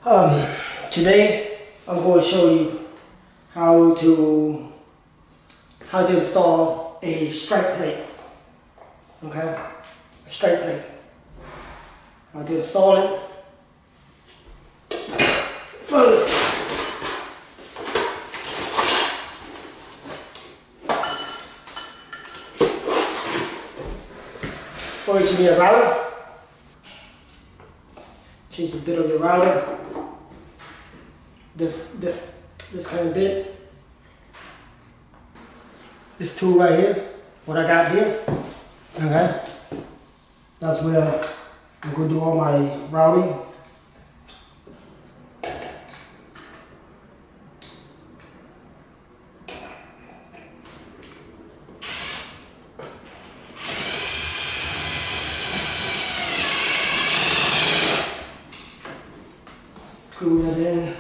Um, Today I'm going to show you how to install a strike plate. Okay, a strike plate. How to install it. First, you need a router. Change the bit of your router. This kind of bit. This tool right here, what I got here. Okay, that's where I'm going to do all my routing. Screw that in.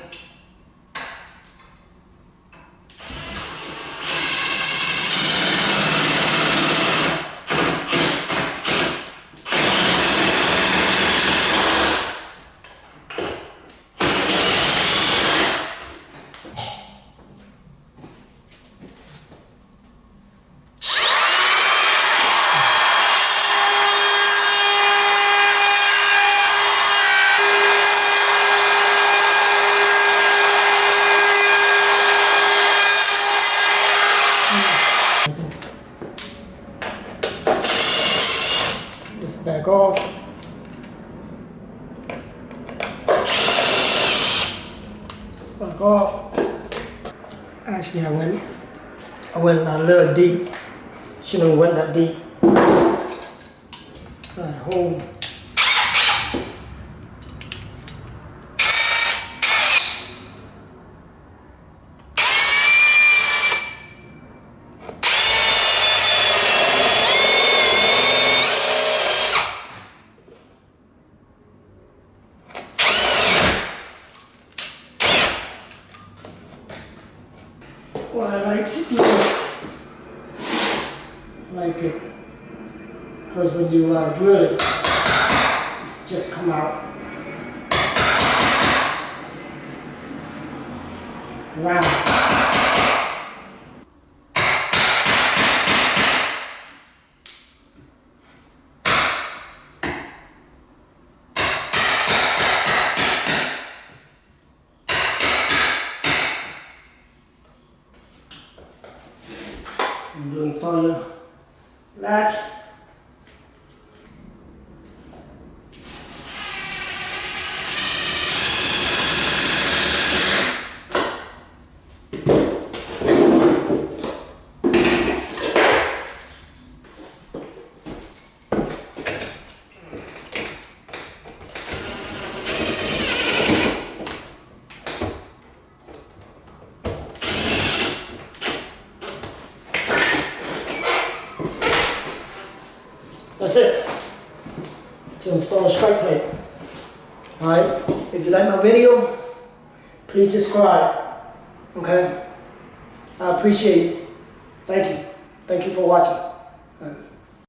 Just back off. Back off. Actually, I went a little deep. Shouldn't have went that deep. That hole. What I like to do, like it, because when you drill it, it's just come out round. I'm going to install your latch. That's it, to install a strike plate. Alright, if you like my video, please subscribe. Okay, I appreciate it. Thank you for watching.